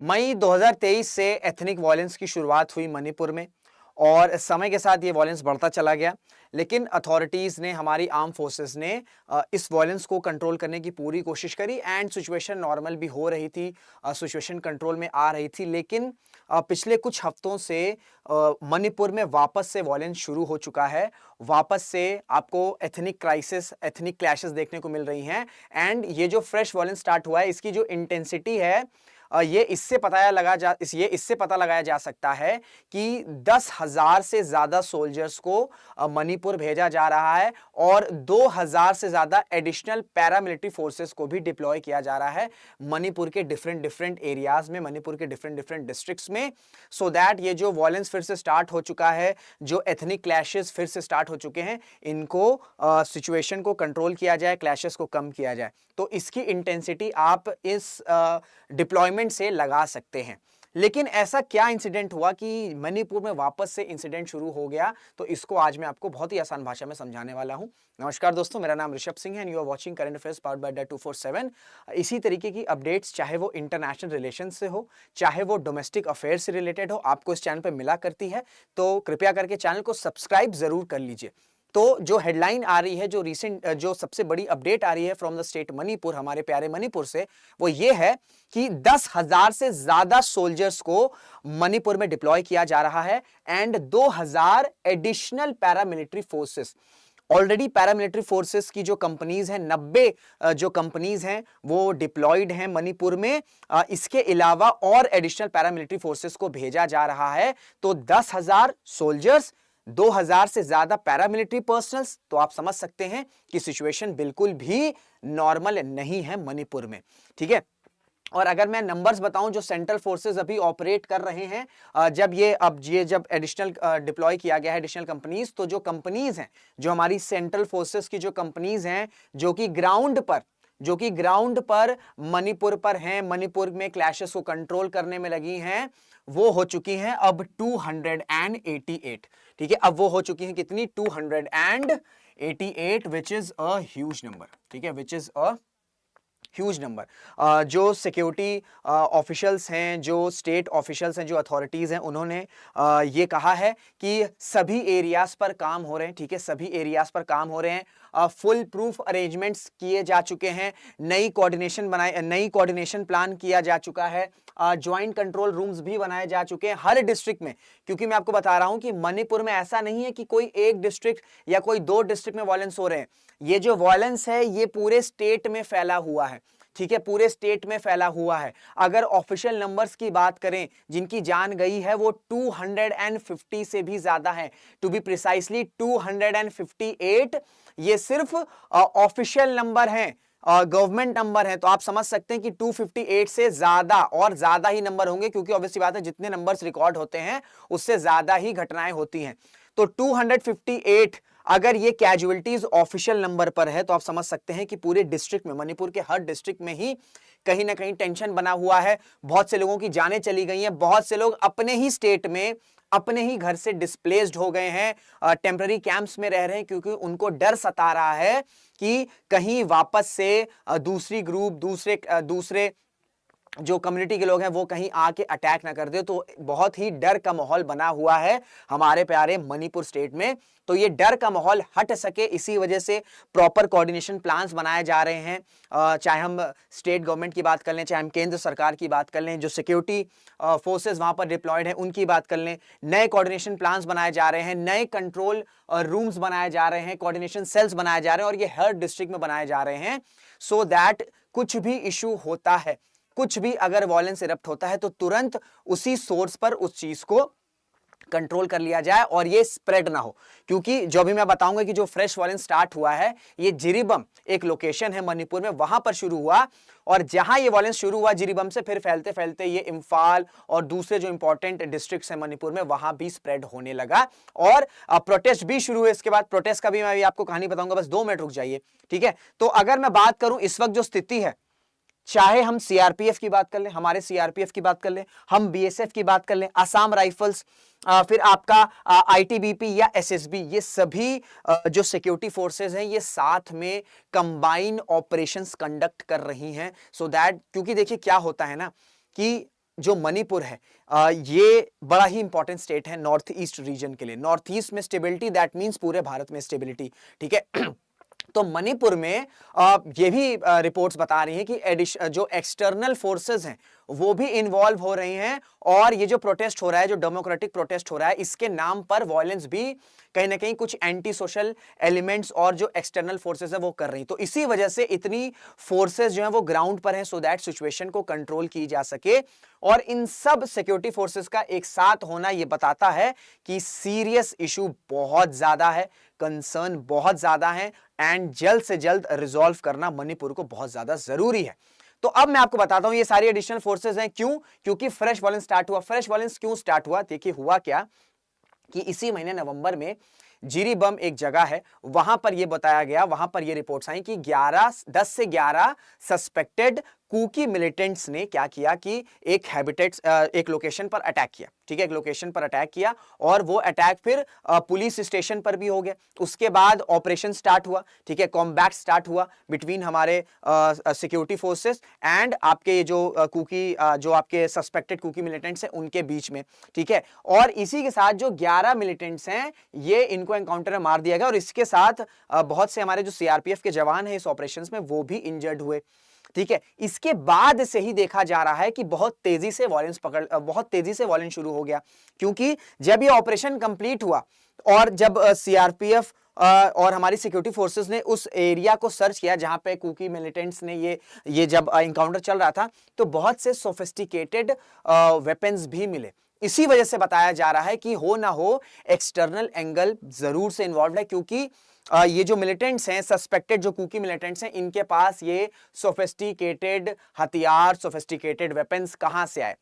मई 2023 से ethnic violence की शुरुआत हुई मणिपुर में और समय के साथ ये वायलेंस बढ़ता चला गया। लेकिन अथॉरिटीज़ ने, हमारी आर्म फोर्सेस ने इस वायलेंस को कंट्रोल करने की पूरी कोशिश करी एंड सिचुएशन नॉर्मल भी हो रही थी, सिचुएशन कंट्रोल में आ रही थी। लेकिन पिछले कुछ हफ्तों से मणिपुर में वापस से वायलेंस शुरू हो चुका है। वापस से आपको एथनिक क्राइसिस, एथनिक क्लैशेस देखने को मिल रही हैं एंड ये जो फ्रेश वायलेंस स्टार्ट हुआ है, इसकी जो इंटेंसिटी है ये इससे पता लगाया जा सकता है कि 10,000 से ज्यादा सोल्जर्स को मणिपुर भेजा जा रहा है और 2,000 से ज्यादा एडिशनल पैरामिलिट्री फोर्सेस को भी डिप्लॉय किया जा रहा है मणिपुर के डिफरेंट एरियाज में, मणिपुर के डिफरेंट डिस्ट्रिक्ट्स में, सो दैट ये जो वॉयलेंस फिर से स्टार्ट हो चुका है, जो एथनिक क्लैशेस फिर से स्टार्ट हो चुके हैं, इनको सिचुएशन को कंट्रोल किया जाए, क्लैशेस को कम किया जाए। तो इसकी इंटेंसिटी आप इस डिप्लॉयमेंट से लगा सकते हैं। लेकिन ऐसा क्या इंसिडेंट हुआ कि मणिपुर में वापस से इंसिडेंट शुरू हो गया, तो इसको आज मैं आपको बहुत ही आसान भाषा में समझाने वाला हूं। नमस्कार दोस्तों, मेरा नाम ऋषभ सिंह है and you are watching current affairs powered by the 247। इसी तरीके की अपडेट्स, चाहे वो इंटरनेशनल रिलेशन से हो, चाहे वो डोमेस्टिक अफेयर से रिलेटेड हो, आपको इस चैनल पर मिला करती है। तो कृपया करके चैनल को सब्सक्राइब जरूर कर लीजिए। तो जो हेडलाइन आ रही है, जो सबसे बड़ी अपडेट आ रही है फ्रॉम द स्टेट मणिपुर, हमारे प्यारे मणिपुर से, वो ये है कि 10,000 से ज्यादा सोल्जर्स को मणिपुर में डिप्लॉय किया जा रहा है and 2,000 additional paramilitary forces. Already paramilitary forces की जो कंपनीज हैं, 90 जो कंपनीज हैं वो डिप्लॉयड हैं मणिपुर में। इसके अलावा और एडिशनल पैरामिलिट्री फोर्सेस को भेजा जा रहा है। तो 10,000 सोल्जर्स, 2,000 से ज्यादा पैरामिलिट्री पर्सनल्स। तो आप समझ सकते हैं कि सिचुएशन बिल्कुल भी नॉर्मल नहीं है मणिपुर में, ठीक है। और अगर मैं नंबर्स बताऊं, जो सेंट्रल फोर्सेस अभी ऑपरेट कर रहे हैं, जब एडिशनल डिप्लॉय किया गया है एडिशनल कंपनीज, तो जो कंपनीज हैं, जो हमारी सेंट्रल फोर्सेस की जो कंपनीज हैं, जो कि ग्राउंड पर मणिपुर पर हैं, मणिपुर में क्लैशेस को कंट्रोल करने में लगी हैं, वो हो चुकी हैं अब 288। ठीक है, अब वो हो चुकी हैं कितनी? 288, which is a huge number. ठीक है, which is a huge number. जो सिक्योरिटी ऑफिशियल्स हैं, जो स्टेट ऑफिशियल्स हैं, जो अथॉरिटीज हैं, उन्होंने ये कहा है कि सभी एरियाज पर काम हो रहे हैं। ठीक है, सभी एरियाज पर काम हो रहे हैं। फुल प्रूफ अरेंजमेंट्स किए जा चुके हैं, नई कोऑर्डिनेशन प्लान किया जा चुका है, ज्वाइंट कंट्रोल रूम्स भी बनाए जा चुके हैं हर डिस्ट्रिक्ट में। क्योंकि मैं आपको बता रहा हूं कि मणिपुर में ऐसा नहीं है कि कोई एक डिस्ट्रिक्ट या कोई 2 डिस्ट्रिक्ट में वायलेंस हो रहे हैं। ये जो वायलेंस है, ये पूरे स्टेट में फैला हुआ है। ठीक है, पूरे स्टेट में फैला हुआ है। अगर ऑफिशियल नंबर्स की बात करें, जिनकी जान गई है, वो 250 से भी ज्यादा है। To be precisely 258। ये सिर्फ ऑफिशियल नंबर है, गवर्नमेंट नंबर है। तो आप समझ सकते हैं कि 258 से ज्यादा और ज्यादा ही नंबर होंगे, क्योंकि ऑब्वियसली बात है, जितने नंबर्स रिकॉर्ड होते हैं उससे ज्यादा ही घटनाएं होती हैं। तो 258 अगर ये कैजुअलिटीज ऑफिशियल नंबर पर है, तो आप समझ सकते हैं कि पूरे डिस्ट्रिक्ट में, मणिपुर के हर डिस्ट्रिक्ट में ही कहीं ना कहीं टेंशन बना हुआ है। बहुत से लोगों की जानें चली गई हैं, बहुत से लोग अपने ही स्टेट में, अपने ही घर से डिस्प्लेस्ड हो गए हैं, टेम्पररी कैंप्स में रह रहे हैं, क्योंकि उनको डर सता रहा है कि कहीं वापस से दूसरे जो कम्युनिटी के लोग हैं वो कहीं आके अटैक ना कर दे। तो बहुत ही डर का माहौल बना हुआ है हमारे प्यारे मणिपुर स्टेट में। तो ये डर का माहौल हट सके, इसी वजह से प्रॉपर कोऑर्डिनेशन प्लान्स बनाए जा रहे हैं। चाहे हम स्टेट गवर्नमेंट की बात कर लें, चाहे हम केंद्र सरकार की बात कर लें, जो सिक्योरिटी फोर्सेस वहां पर डिप्लॉयड हैं उनकी बात कर लें, नए कोऑर्डिनेशन प्लान्स बनाए जा रहे हैं, नए कंट्रोल रूम्स बनाए जा रहे हैं, कोऑर्डिनेशन सेल्स बनाए जा रहे हैं, और ये हर डिस्ट्रिक्ट में बनाए जा रहे हैं, सो दैट कुछ भी इशू होता है, कुछ भी अगर वॉयलेंस इरप्ट होता है, तो तुरंत उसी सोर्स पर उस चीज को कंट्रोल कर लिया जाए और ये स्प्रेड ना हो। क्योंकि जो भी मैं बताऊंगा कि जो फ्रेश वॉयलेंस स्टार्ट हुआ है, ये जिरीबम एक लोकेशन है मणिपुर में, वहां पर शुरू हुआ, और जहां ये वॉयलेंस शुरू हुआ जिरीबम से, फिर फैलते फैलते ये इम्फाल और दूसरे जो इंपॉर्टेंट डिस्ट्रिक्ट्स हैं मणिपुर में, वहां भी स्प्रेड होने लगा और प्रोटेस्ट भी शुरू हुए। इसके बाद प्रोटेस्ट का भी मैं आपको कहानी बताऊंगा, बस 2 मिनट रुक जाइए। ठीक है, तो अगर मैं बात करूं इस वक्त जो स्थिति है, चाहे हम सीआरपीएफ की बात कर लें, हमारे सीआरपीएफ की बात कर लें, हम बीएसएफ की बात कर लें, असम राइफल्स, फिर आपका आईटीबीपी या एसएसबी, ये सभी जो सिक्योरिटी फोर्सेस हैं, ये साथ में कंबाइन ऑपरेशंस कंडक्ट कर रही हैं, सो दैट, क्योंकि देखिए क्या होता है ना कि जो मणिपुर है ये बड़ा ही इंपॉर्टेंट स्टेट है नॉर्थ ईस्ट रीजन के लिए। नॉर्थ ईस्ट में स्टेबिलिटी दैट मींस पूरे भारत में स्टेबिलिटी, ठीक है। तो मणिपुर में ये भी रिपोर्ट्स बता रही हैं कि जो एक्सटर्नल फोर्सेस हैं वो भी इन्वॉल्व हो रही हैं, और ये जो प्रोटेस्ट हो रहा है, जो डेमोक्रेटिक प्रोटेस्ट हो रहा है, इसके नाम पर वायलेंस भी कहीं ना कहीं कुछ एंटी सोशल एलिमेंट्स और जो एक्सटर्नल फोर्सेस है वो कर रही हैं। तो इसी वजह से इतनी फोर्सेस जो हैं वो ग्राउंड पर हैं, सो दैट सिचुएशन को कंट्रोल की जा सके। और इन सब सिक्योरिटी फोर्सेस का एक साथ होना ये बताता है कि सीरियस इशू बहुत ज्यादा है, कंसर्न बहुत ज्यादा है, एंड जल्द से जल्द रिजॉल्व करना मणिपुर को बहुत ज्यादा जरूरी है। तो अब मैं आपको बताता हूं ये सारी एडिशनल फोर्सेस हैं क्यों, क्योंकि फ्रेश वायलेंस स्टार्ट हुआ। फ्रेश वायलेंस क्यों स्टार्ट हुआ, देखिए हुआ क्या कि इसी महीने नवंबर में जिरीबम एक जगह है, वहां पर यह बताया गया, वहां पर यह रिपोर्ट्स आई कि 10 से 11 सस्पेक्टेड कुकी मिलिटेंट्स ने क्या किया कि एक लोकेशन पर अटैक किया, ठीक है, एक लोकेशन पर अटैक किया, और वो अटैक फिर पुलिस स्टेशन पर भी हो गया। उसके बाद ऑपरेशन स्टार्ट हुआ, ठीक है, कॉम्बैट स्टार्ट हुआ बिटवीन हमारे सिक्योरिटी फोर्सेस एंड आपके जो जो आपके सस्पेक्टेड कुकी मिलिटेंट्स हैं उनके बीच में, ठीक है। और इसी के साथ जो 11 मिलिटेंट्स हैं ये इनको एनकाउंटर में मार दिया गया, और इसके साथ बहुत से हमारे जो सीआरपीएफ के जवान हैं इस ऑपरेशंस में वो भी इंजर्ड हुए, ठीक है। इसके बाद से ही देखा जा रहा है कि बहुत तेजी से वॉयलेंस शुरू हो गया, क्योंकि जब ये ऑपरेशन कंप्लीट हुआ और जब सीआरपीएफ और हमारी सिक्योरिटी फोर्सेस ने उस एरिया को सर्च किया जहां पे कुकी मिलिटेंट्स ने ये जब एनकाउंटर चल रहा था, तो बहुत से सोफिस्टिकेटेड वेपन्स भी मिले। इसी वजह से बताया जा रहा है कि हो ना हो एक्सटर्नल एंगल जरूर से इन्वॉल्व है, क्योंकि ये जो मिलिटेंट्स हैं, सस्पेक्टेड जो कुकी मिलिटेंट्स हैं, इनके पास ये सोफिस्टिकेटेड हथियार, सोफिस्टिकेटेड वेपन्स कहां से आए?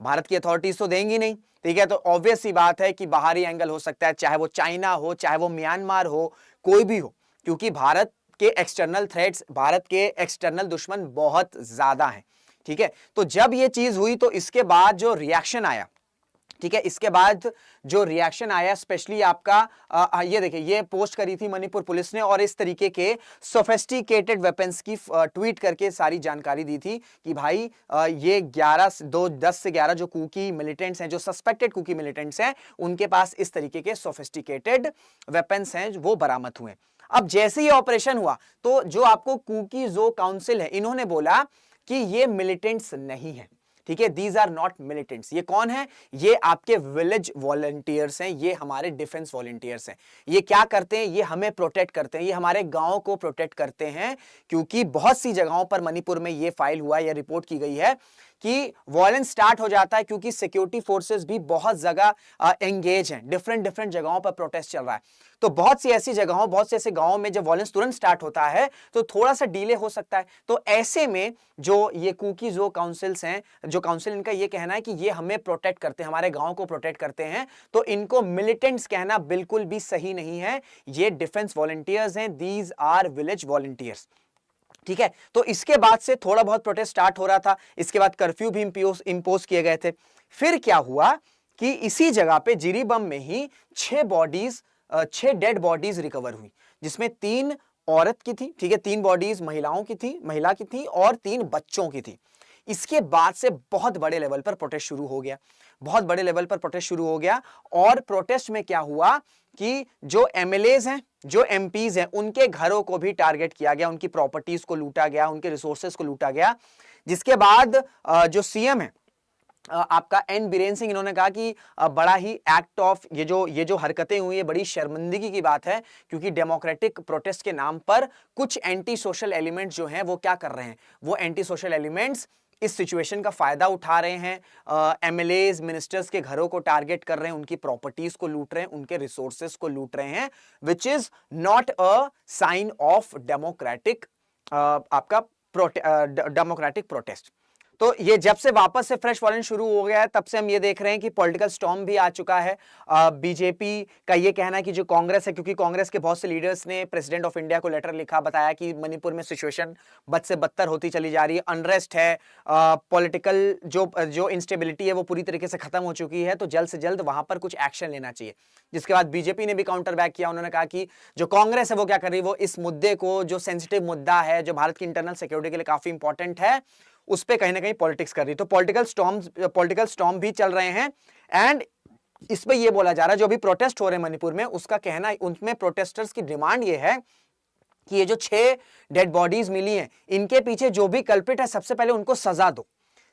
भारत की अथॉरिटीज तो देंगी नहीं, ठीक है। तो ऑब्वियस सी बात है कि बाहरी एंगल हो सकता है, चाहे वो चाइना हो, चाहे वो म्यांमार हो, कोई भी हो, क्योंकि भारत के एक्सटर्नल थ्रेट्स, भारत के एक्सटर्नल दुश्मन बहुत ज्यादा हैं, ठीक है। तो जब ये चीज हुई तो इसके बाद जो रिएक्शन आया, ठीक है, इसके बाद जो रिएक्शन आया स्पेशली आपका ये देखिए, ये पोस्ट करी थी मणिपुर पुलिस ने, और इस तरीके के सोफिस्टिकेटेड वेपन्स की ट्वीट करके सारी जानकारी दी थी कि भाई ये 10 से 11 जो कुकी मिलिटेंट्स हैं, जो सस्पेक्टेड कुकी मिलिटेंट्स हैं, उनके पास इस तरीके के सोफिस्टिकेटेड वेपन्स हैं वो बरामद हुए। अब जैसे ही ऑपरेशन हुआ तो जो आपको कुकी जो काउंसिल है, इन्होंने बोला कि ये मिलिटेंट्स नहीं है, ठीक है, दीज आर नॉट मिलिटेंट्स। ये कौन है? ये आपके विलेज वॉलंटियर्स हैं, ये हमारे डिफेंस वॉलंटियर्स हैं। ये क्या करते हैं? ये हमें प्रोटेक्ट करते हैं, ये हमारे गांव को प्रोटेक्ट करते हैं, क्योंकि बहुत सी जगहों पर मणिपुर में ये फाइल हुआ, या रिपोर्ट की गई है कि वॉयलेंस स्टार्ट हो जाता है, क्योंकि सिक्योरिटी फोर्सेस भी बहुत जगह एंगेज हैं, डिफरेंट जगहों पर प्रोटेस्ट चल रहा है। तो बहुत सी ऐसी जगहों, बहुत से ऐसे गांवों में जब वॉयलेंस तुरंत स्टार्ट होता है तो थोड़ा सा डिले हो सकता है। तो ऐसे में जो ये कुकी जो काउंसिल्स हैं, जो काउंसिल, इनका ये कहना है कि ये हमें प्रोटेक्ट करते हैं, हमारे गांव को प्रोटेक्ट करते हैं, तो इनको मिलिटेंट्स कहना बिल्कुल भी सही नहीं है। ये डिफेंस वॉलंटियर्स हैं, दीज आर विलेज वॉलंटियर्स, ठीक है। तो इसके बाद से थोड़ा बहुत प्रोटेस्ट स्टार्ट हो रहा था, इसके बाद कर्फ्यू भी इंपोज किए गए थे। फिर क्या हुआ कि इसी जगह पे जिरीबम में ही 6 डेड बॉडीज रिकवर हुई, जिसमें 3 औरत की थी, ठीक है, 3 बॉडीज महिला की थी और 3 बच्चों की थी। इसके बाद से बहुत बड़े लेवल पर प्रोटेस्ट शुरू हो गया, बहुत बड़े लेवल पर प्रोटेस्ट शुरू हो गया। और प्रोटेस्ट में क्या हुआ कि जो एमएलएज हैं, जो एमपीज हैं, उनके घरों को भी टारगेट किया गया, उनकी प्रॉपर्टीज को लूटा गया, उनके रिसोर्सेज को लूटा गया। जिसके बाद जो सीएम है आपका एन बीरेन सिंह, इन्होंने कहा कि बड़ा ही एक्ट ऑफ ये जो हरकतें हुई है, बड़ी शर्मिंदगी की बात है, क्योंकि डेमोक्रेटिक प्रोटेस्ट के नाम पर कुछ एंटी सोशल एलिमेंट्स जो हैं वो क्या कर रहे हैं, वो एंटी सोशल एलिमेंट्स इस सिचुएशन का फायदा उठा रहे हैं, एमएलएज मिनिस्टर्स के घरों को टारगेट कर रहे हैं, उनकी प्रॉपर्टीज को लूट रहे हैं, उनके रिसोर्सेज को लूट रहे हैं, which is not a sign of democratic आपका डेमोक्रेटिक प्रोटेस्ट। तो ये जब से वापस से फ्रेश वॉयलेंस शुरू हो गया है, तब से हम ये देख रहे हैं कि पॉलिटिकल स्टॉर्म भी आ चुका है। बीजेपी का ये कहना है कि जो कांग्रेस है, क्योंकि कांग्रेस के बहुत से लीडर्स ने प्रेसिडेंट ऑफ इंडिया को लेटर लिखा, बताया कि मणिपुर में सिचुएशन बद से बदतर होती चली जा रही है, अनरेस्ट है, पॉलिटिकल जो इंस्टेबिलिटी है वो पूरी तरीके से खत्म हो चुकी है, तो जल्द से जल्द वहां पर कुछ एक्शन लेना चाहिए। जिसके बाद बीजेपी ने भी काउंटर बैक किया, उन्होंने कहा कि जो कांग्रेस है वो क्या कर रही है, वो इस मुद्दे को, जो सेंसिटिव मुद्दा है, जो भारत की इंटरनल सिक्योरिटी के लिए काफी इंपॉर्टेंट है, उस पे कहीं ना कहीं पॉलिटिक्स कर रही है। तो पॉलिटिकल स्टॉर्म भी चल रहे हैं। एंड इस पे ये बोला जा रहा है, जो भी प्रोटेस्ट हो रहे हैं मणिपुर में, उसका कहना, उनमें प्रोटेस्टर्स की डिमांड ये है कि ये जो 6 डेड बॉडीज मिली हैं, इनके पीछे जो भी कल्प्रिट है, सबसे पहले उनको सजा दो,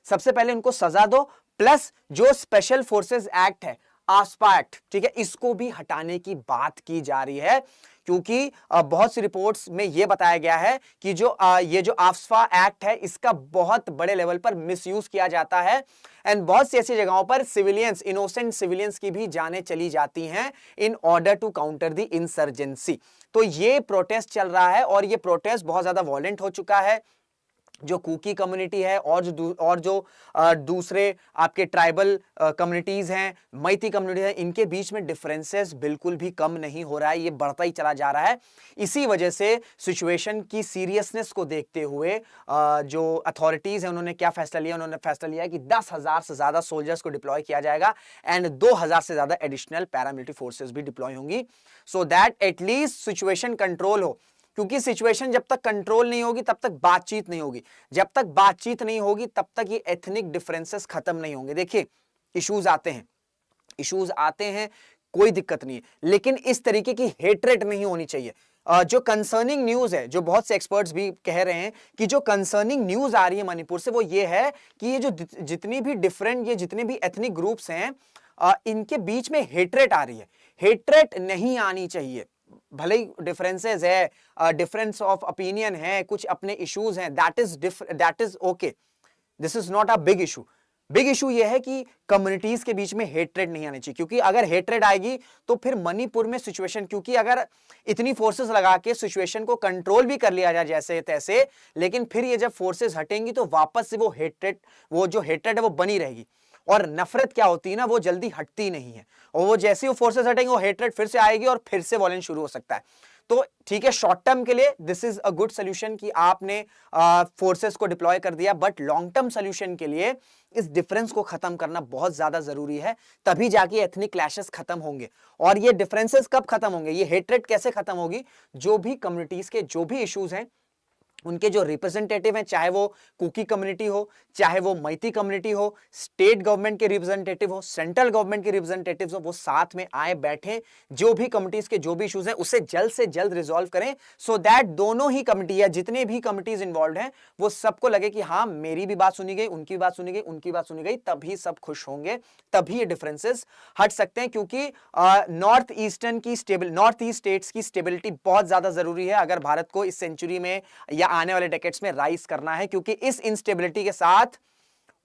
सबसे पहले उनको सजा दो। प्लस जो स्पेशल फोर्सेस एक्ट है, आस्पा एक्ट, ठीक है, इसको भी हटाने की बात की जा रही है, क्योंकि बहुत सी रिपोर्ट्स में यह बताया गया है कि ये जो आस्पा एक्ट है, इसका बहुत बड़े लेवल पर मिसयूज किया जाता है। एंड बहुत सी ऐसी जगहों पर सिविलियंस, इनोसेंट सिविलियंस की भी जानें चली जाती हैं in order to counter the insurgency. तो ये प्रोटेस्ट चल रहा है और ये प्रोटेस्ट बहुत ज्यादा वॉयलेंट हो चुका है। जो कुकी कम्युनिटी है और जो दूसरे आपके ट्राइबल कम्युनिटीज हैं, मैती कम्युनिटी है, इनके बीच में डिफरेंसेस बिल्कुल भी कम नहीं हो रहा है, ये बढ़ता ही चला जा रहा है। इसी वजह से सिचुएशन की सीरियसनेस को देखते हुए जो अथॉरिटीज हैं, उन्होंने क्या फैसला लिया, उन्होंने फैसला लिया कि 10,000 से ज्यादा सोल्जर्स को डिप्लॉय किया जाएगा एंड 2,000 से ज्यादा एडिशनल पैरामिलिट्री फोर्सेस भी डिप्लॉय होंगी, so that at least situation control हो। क्योंकि सिचुएशन जब तक कंट्रोल नहीं होगी तब तक बातचीत नहीं होगी, जब तक बातचीत नहीं होगी तब तक ये एथनिक डिफरेंसेस खत्म नहीं होंगे। देखिए, इश्यूज आते हैं, कोई दिक्कत नहीं है, लेकिन इस तरीके की हेट्रेट नहीं होनी चाहिए। जो कंसर्निंग न्यूज है, जो बहुत से एक्सपर्ट्स भी कह रहे हैं कि जो कंसर्निंग न्यूज आ रही है मणिपुर से, वो ये है कि ये जो जितनी भी एथनिक ग्रुप्स हैं, इनके बीच में हेट्रेट आ रही है। हेट्रेट नहीं आनी चाहिए। भले ही डिफरेंसेस है, डिफरेंस ऑफ ओपिनियन है, कुछ अपने इश्यूज हैं, that is okay, this is not a big issue. Big issue यह है कि कम्युनिटीज के बीच में हेट्रेड नहीं आनी चाहिए, क्योंकि अगर हेट्रेड आएगी तो फिर मणिपुर में सिचुएशन, क्योंकि अगर इतनी फोर्सेस लगा के सिचुएशन को कंट्रोल भी कर लिया जाए जैसे तैसे, लेकिन फिर ये जब फोर्सेस हटेंगी तो वापस से वो जो हेट्रेड है वो बनी रहेगी। और नफरत क्या होती है ना, वो जल्दी हटती नहीं है, और वो जैसे ही फोर्सेस हटेंगे वो हेट्रेड फिर से आएगी और फिर से वॉयलेंस शुरू हो सकता है। तो ठीक है, शॉर्ट टर्म के लिए this is a good solution कि आपने फोर्सेस को डिप्लॉय कर दिया, बट लॉन्ग टर्म सोल्यूशन के लिए इस डिफरेंस को खत्म करना बहुत ज्यादा जरूरी है, तभी जाके एथनिक क्लैशेस खत्म होंगे। और ये डिफरेंसेस कब खत्म होंगे, ये हेट्रेड कैसे खत्म होगी, जो भी कम्युनिटीज के जो भी इश्यूज हैं, उनके जो रिप्रेजेंटेटिव हैं, चाहे वो कुकी कम्युनिटी हो, चाहे वो मैती कम्युनिटी हो, स्टेट गवर्नमेंट के रिप्रेजेंटेटिव हो, सेंट्रल गवर्नमेंट के रिप्रेजेंटेटिव्स हो, वो साथ में आए, बैठे, जो भी कमिटीज के जो भी इश्यूज हैं उसे जल्द से जल्द रिजॉल्व करें, सो दैट दोनों ही कमिटी या जितने भी कमिटीज इन्वॉल्व हैं, वो सबको लगे कि हाँ, मेरी भी बात सुनी गई, उनकी बात सुनी गई, उनकी बात सुनी गई, तभी सब खुश होंगे, तभी ये डिफरेंसेस हट सकते हैं। क्योंकि नॉर्थ ईस्ट स्टेट्स की स्टेबिलिटी बहुत ज्यादा जरूरी है अगर भारत को इस सेंचुरी में या आने वाले डेकेड्स में राइज करना है, क्योंकि इस इंस्टेबिलिटी के साथ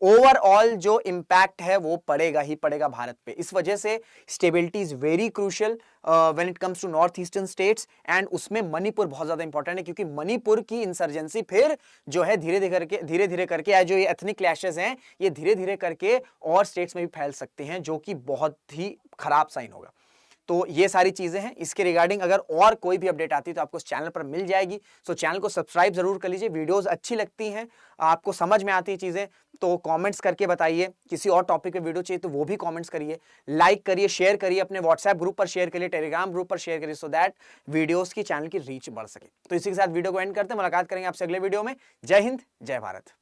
ओवरऑल जो इंपैक्ट है वो पड़ेगा ही पड़ेगा भारत पे। इस वजह से stability is very crucial when it comes to north eastern states, and उसमें मणिपुर बहुत ज्यादा इंपॉर्टेंट है, क्योंकि मणिपुर की इंसर्जेंसी फिर जो है धीरे धीरे करके जो ये एथनिक क्लैशेस हैं, ये धीरे धीरे करके और स्टेट्स में भी फैल सकते हैं, जो कि बहुत ही खराब साइन होगा। तो ये सारी चीजें हैं, इसके रिगार्डिंग अगर और कोई भी अपडेट आती है तो आपको इस चैनल पर मिल जाएगी। सो चैनल को सब्सक्राइब जरूर कर लीजिए। वीडियोस अच्छी लगती हैं, आपको समझ में आती है चीजें, तो कमेंट्स करके बताइए। किसी और टॉपिक पे वीडियो चाहिए तो वो भी कमेंट्स करिए, लाइक करिए, शेयर करिए, अपने व्हाट्सएप ग्रुप पर शेयर करिए, टेलीग्राम ग्रुप पर शेयर करिए, सो दैट वीडियोस की चैनल की रीच बढ़ सके। तो इसी के साथ वीडियो को एंड करते हैं, मुलाकात करेंगे आपसे अगले वीडियो में। जय हिंद, जय भारत।